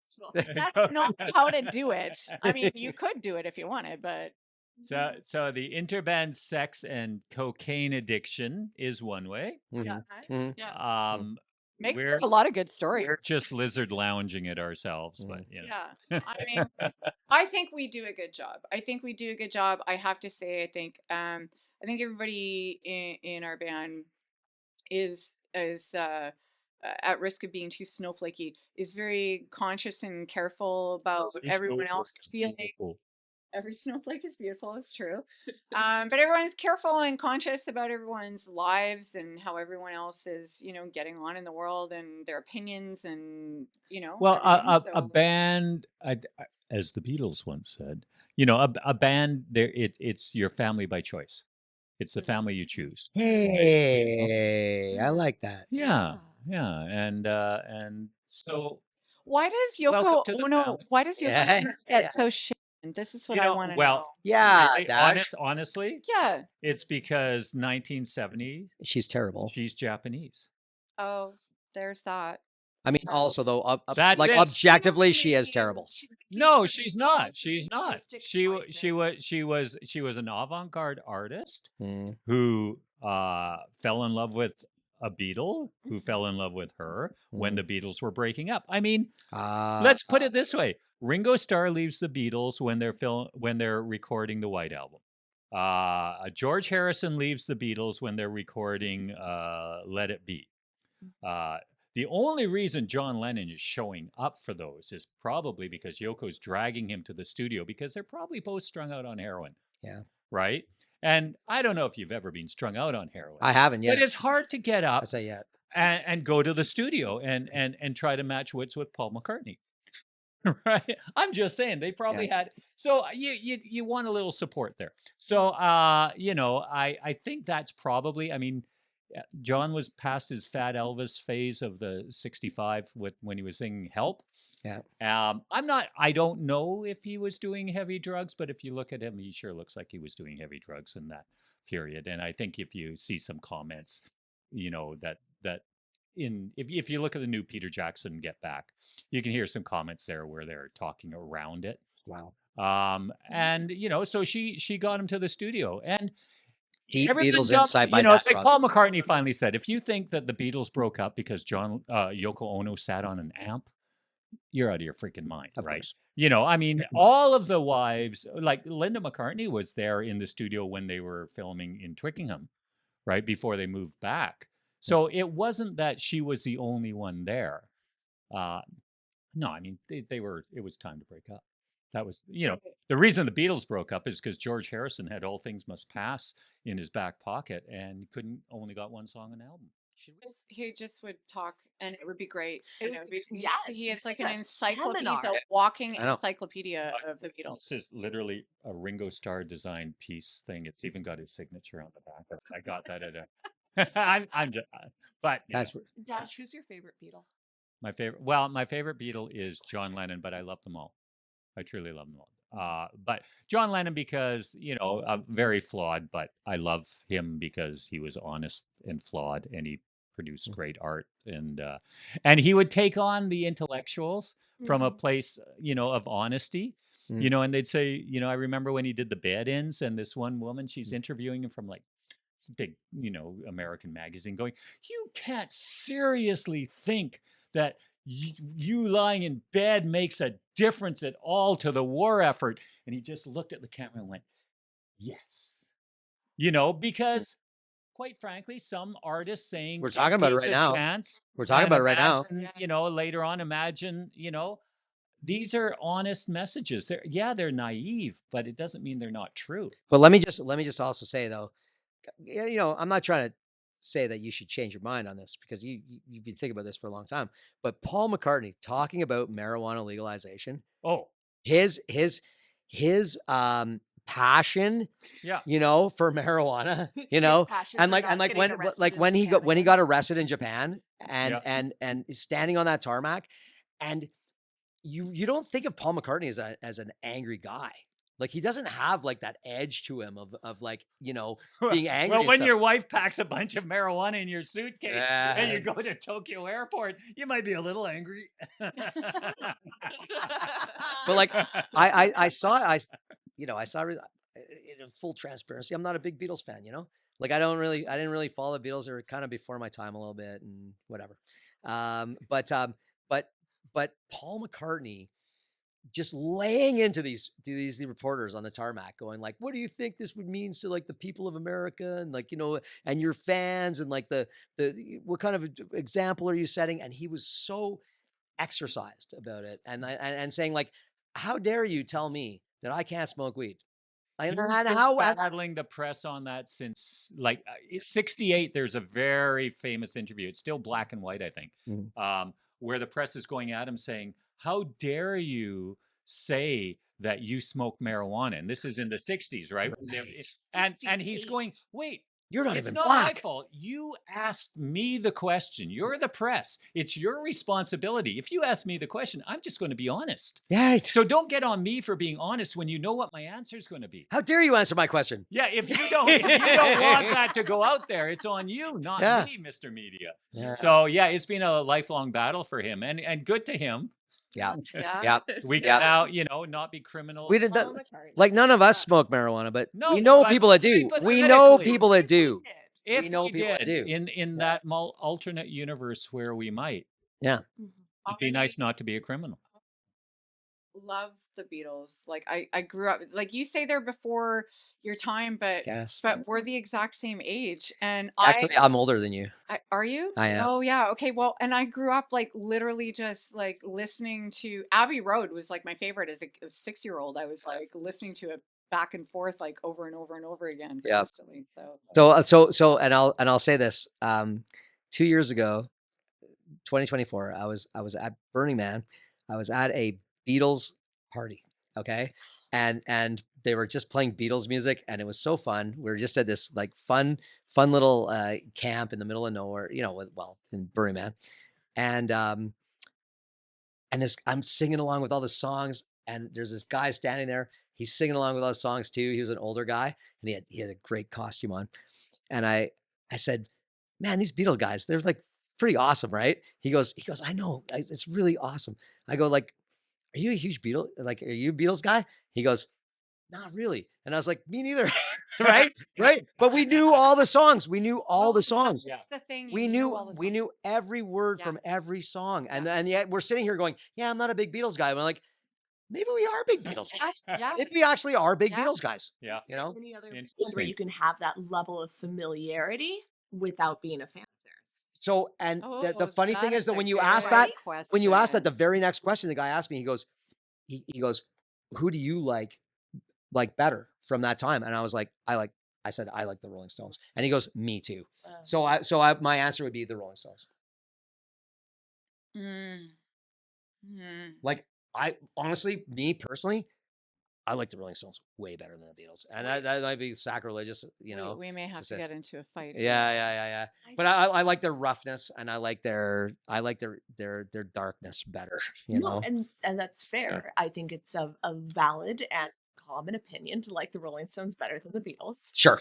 not how to do it. I mean, you could do it if you wanted, but So the interband sex and cocaine addiction is one way. Yeah. Yeah. Make We're a lot of good we're stories. just lizard lounging it ourselves, but you know. Yeah. I mean, I think we do a good job. I have to say, I think everybody in our band is at risk of being too snowflakey, is very conscious and careful about everyone else's feeling. Every snowflake is beautiful. It's true. But everyone's careful and conscious about everyone's lives and how everyone else is, getting on in the world and their opinions and, Well, everything. a band, as the Beatles once said, a band, it's your family by choice. It's the family you choose. Hey, I like that. Yeah, and so Why does welcome Yoko to the Ono? family. Why does Yoko Yeah. Ono get so shit? This is what I want to know. Yeah, really, Dash. honestly, Yeah. it's because 1970, She's terrible. she's Japanese. Oh, there's that. I mean, also though, That's like it. objectively, she is terrible. No, she's not. She's not. Artistic She was an avant-garde artist Mm. who fell in love with a Beatle, who fell in love with her when the Beatles were breaking up. I mean, let's put it this way: Ringo Starr leaves the Beatles when they're recording the White Album. George Harrison leaves the Beatles when they're recording Let It Be. The only reason John Lennon is showing up for those is probably because Yoko's dragging him to the studio because they're probably both strung out on heroin. Yeah. Right? And I don't know if you've ever been strung out on heroin. I haven't yet. But it's hard to get up I say yet. and go to the studio and try to match wits with Paul McCartney. Right? I'm just saying they probably had. So you want a little support there. So I think that's probably. I mean, John was past his Fat Elvis phase of the 65 when he was singing Help. Yeah. I don't know if he was doing heavy drugs, but if you look at him, he sure looks like he was doing heavy drugs in that period. And I think if you see some comments, if you look at the new Peter Jackson Get Back, you can hear some comments there where they're talking around it. Wow. And so she got him to the studio and Deep everything Beatles jumps, inside by it's like Ross. Paul McCartney finally said, if you think that the Beatles broke up because Yoko Ono sat on an amp, you're out of your freaking mind, Of right? course. I mean, all of the wives, like Linda McCartney was there in the studio when they were filming in Twickenham, right? Before they moved back. So it wasn't that she was the only one there. No, I mean, it was time to break up. That was, the reason the Beatles broke up is because George Harrison had All Things Must Pass in his back pocket and only got one song on the album. He just would talk and it would be great. Yeah, He is like this an is a encyclopedia. He's a seminar. walking I know. encyclopedia of the Beatles. This is literally a Ringo Starr designed piece thing. It's even got his signature on the back. I got that at a. I'm just, but That's Dash, who's your favorite Beatle? my favorite Beatle is John Lennon, but I love them all. I truly love them all. But John Lennon because, very flawed, but I love him because he was honest and flawed and he produced great art. And he would take on the intellectuals from a place, of honesty, and they'd say, I remember when he did the bed-ins and this one woman, she's interviewing him from like this big, American magazine going, you can't seriously think that you lying in bed makes a difference at all to the war effort. And he just looked at the camera and went, yes. Because quite frankly, some artists saying We're talking about it right now. We're talking about it right now. Later on, imagine, these are honest messages. They're naive, but it doesn't mean they're not true. But let me just also say though, I'm not trying to say that you should change your mind on this because you've been thinking about this for a long time. But Paul McCartney talking about marijuana legalization. Oh, his passion, for marijuana, and when he got arrested in Japan and standing on that tarmac, and you don't think of Paul McCartney as an angry guy. Like he doesn't have like that edge to him of like, being angry. Well, when your wife packs a bunch of marijuana in your suitcase and you go to Tokyo airport, you might be a little angry. But like I saw full transparency, I'm not a big Beatles fan, you know? Like I didn't really follow the Beatles. They were kind of before my time a little bit and whatever. But Paul McCartney just laying into these reporters on the tarmac going like, what do you think this would means to like the people of America and like, you know, and your fans and like the what kind of example are you setting? And he was so exercised about it and saying like, how dare you tell me that I can't smoke weed? And how battling the press on that since like 68. There's a very famous interview. It's still black and white, I think, where the press is going at him saying, how dare you say that you smoke marijuana? And this is in the 60s, right? And he's going, wait, you're not it's even not black. My fault. You asked me the question. You're the press. It's your responsibility. If you ask me the question, I'm just going to be honest. Yeah. So don't get on me for being honest when you know what my answer is going to be. How dare you answer my question? Yeah, if you don't want that to go out there, it's on you, not me, Mr. Media. Yeah. So yeah, it's been a lifelong battle for him, and good to him. Yeah. We can now, you know, not be criminals. We did like none of us smoke marijuana, but we know people that do. We know people that do. If we know people that do. In that alternate universe where we might. Yeah. It'd be nice not to be a criminal. Love the Beatles. Like I grew up, like you say they're before your time, but we're the exact same age. And actually, I'm older than you. Are you? I am. Oh yeah. Okay. Well, and I grew up like literally just like listening to Abbey Road was like my favorite as a 6-year-old. I was like listening to it back and forth like over and over and over again constantly. So and I'll say this. 2 years ago, 2024, I was at Burning Man. I was at a Beatles party. Okay. And they were just playing Beatles music and it was so fun. We were just at this like fun little camp in the middle of nowhere, you know, in Burning Man. And I'm singing along with all the songs and there's this guy standing there. He's singing along with all the songs too. He was an older guy and he had a great costume on. And I said, man, these Beatle guys, they're like pretty awesome, right? He goes, I know, it's really awesome. I go like, are you a huge Beatle? Like, are you a Beatles guy? He goes, not really. And I was like, me neither. Right. But we knew all the songs. We knew all the songs. That's the thing. We knew every word from every song. And yet we're sitting here going, yeah, I'm not a big Beatles guy. And we're like, maybe we are big Beatles guys. Maybe we actually are big Beatles guys. Yeah. You know? Many other places where you can have that level of familiarity without being a fan. So, and the funny thing is that when you ask that, the very next question the guy asked me, he goes, who do you like better from that time? And I was like, I said, I like the Rolling Stones. And he goes, me too. So my answer would be the Rolling Stones. Like I honestly, me personally, I like the Rolling Stones way better than the Beatles, and that might be sacrilegious, you know. We may have to get into a fight. Yeah. But I like their roughness, and I like their darkness better. You know, and that's fair. I think it's a valid and common opinion to like the Rolling Stones better than the Beatles. Sure.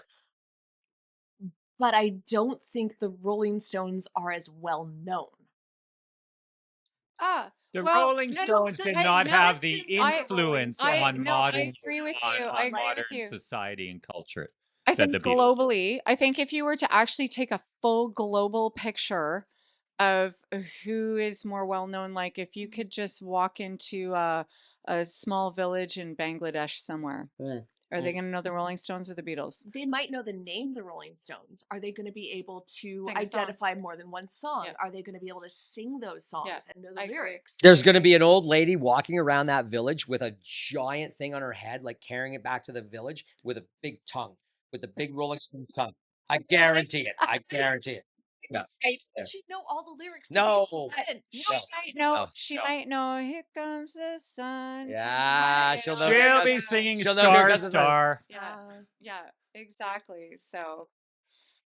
But I don't think the Rolling Stones are as well known. The Rolling Stones did not have the influence on modern society and culture. I think globally, I think if you were to actually take a full global picture of who is more well known, like if you could just walk into a small village in Bangladesh somewhere, are they going to know the Rolling Stones or the Beatles? They might know the name the Rolling Stones. Are they going to be able to identify more than one song? Yeah. Are they going to be able to sing those songs and know the lyrics? There's going to be an old lady walking around that village with a giant thing on her head, like carrying it back to the village with a big tongue, with a big Rolling Stones tongue. I guarantee it. Yeah. She'd know all the lyrics. She might know "Here Comes the Sun." Yeah, she'll be singing "Star." Yeah, exactly. So,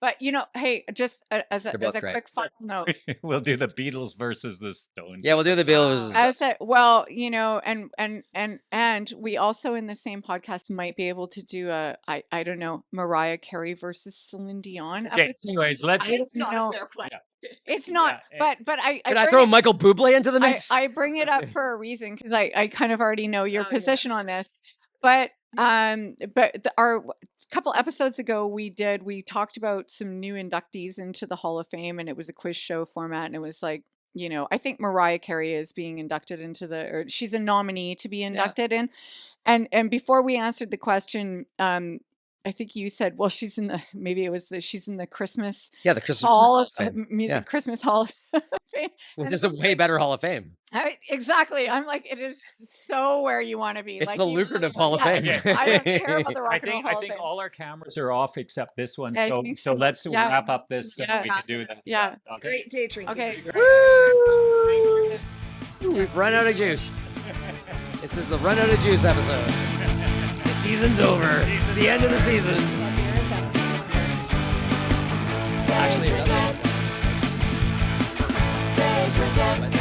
but you know, hey, just as a quick final note, we'll do the Beatles versus the Stones. Yeah, we'll do the Beatles. Well, you know, and we also in the same podcast might be able to do I don't know, Mariah Carey versus Celine Dion. Okay, anyways, it's not, but can I throw Michael Bublé into the mix? I bring it up for a reason because I kind of already know your position on this. But But our couple episodes ago, we talked about some new inductees into the Hall of Fame, and it was a quiz show format, and it was like, I think Mariah Carey is being inducted or she's a nominee to be inducted in. And before we answered the question, I think you said, well, she's in the Christmas. Yeah, the Christmas Hall of Music. Yeah. Christmas Hall of Fame. Which is a way better Hall of Fame. Exactly. I'm like, it is so where you want to be. It's like, the lucrative Hall of Fame. I don't care about the rock and roll Hall I of think Fame. all our cameras are off except this one. Yeah, So let's wrap up this and we can do that. Yeah. Okay. Great day drinking. Okay. Woo! We've run out of juice. This is the run out of juice episode. The season's over. It's the end of the season. Actually, it doesn't. Day drinkin'.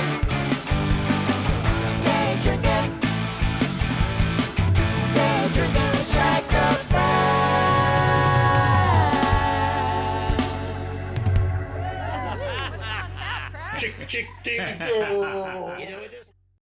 Day drinkin'. Day drinkin' with Shag the Best. Chick, chick, ding, go. You know what